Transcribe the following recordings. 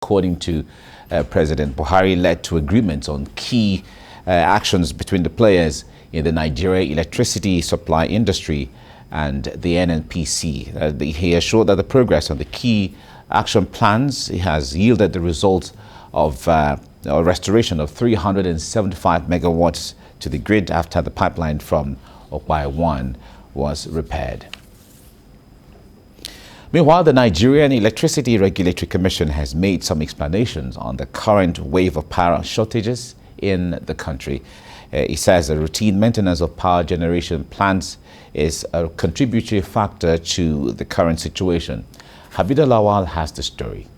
according to President Buhari, led to agreements on key actions between the players in the Nigeria electricity supply industry and the NNPC. He assured that the progress on the key action plans has yielded the result of a restoration of 375 megawatts to the grid after the pipeline from Okpai 1 was repaired. Meanwhile, the Nigerian Electricity Regulatory Commission has made some explanations on the current wave of power shortages in the country. It says the routine maintenance of power generation plants is a contributory factor to the current situation. Habida Lawal has the story.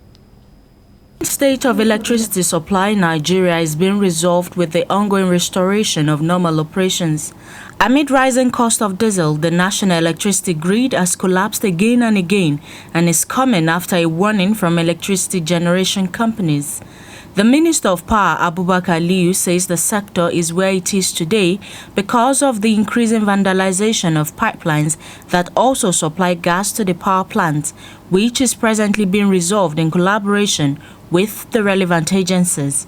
The state of electricity supply in Nigeria is being resolved with the ongoing restoration of normal operations. Amid rising cost of diesel, the national electricity grid has collapsed again and again and is coming after a warning from electricity generation companies. The Minister of Power, Abubakar Aliyu, says the sector is where it is today because of the increasing vandalization of pipelines that also supply gas to the power plant, which is presently being resolved in collaboration with the relevant agencies.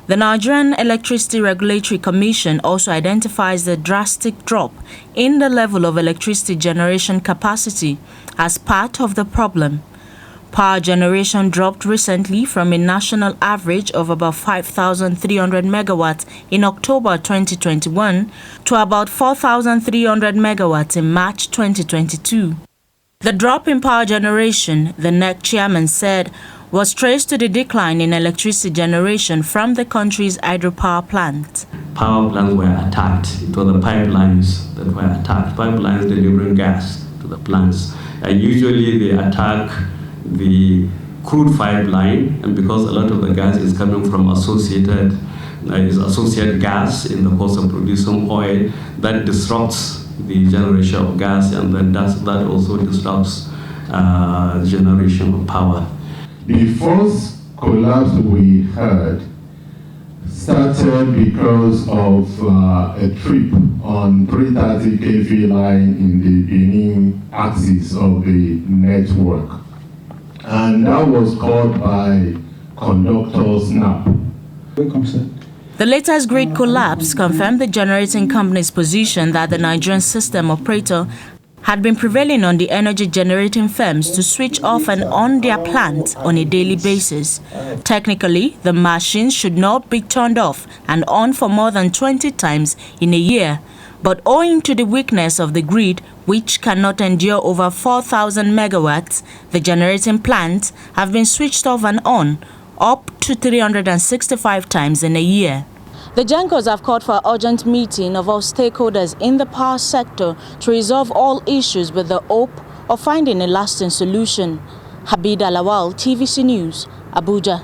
The Nigerian Electricity Regulatory Commission also identifies the drastic drop in the level of electricity generation capacity as part of the problem. Power generation dropped recently from a national average of about 5,300 megawatts in October 2021 to about 4,300 megawatts in March 2022. The drop in power generation, the NERC chairman said, was traced to the decline in electricity generation from the country's hydropower plant. Power plants were attacked. It was the pipelines that were attacked, pipelines delivering gas to the plants. And usually they attack the crude pipeline, and because a lot of the gas is coming from associated gas in the course of producing oil, that disrupts the generation of gas, and then that also disrupts generation of power. The first collapse we heard started because of a trip on 330 kV line in the Benin axis of the network. And that was caused by conductor snap. The latest grid collapse confirmed the generating company's position that the Nigerian system operator had been prevailing on the energy generating firms to switch off and on their plant on a daily basis. Technically, the machines should not be turned off and on for more than 20 times in a year. But owing to the weakness of the grid, which cannot endure over 4,000 megawatts, the generating plants have been switched off and on up to 365 times in a year. The Gencos have called for an urgent meeting of all stakeholders in the power sector to resolve all issues with the hope of finding a lasting solution. Habida Lawal, TVC News, Abuja.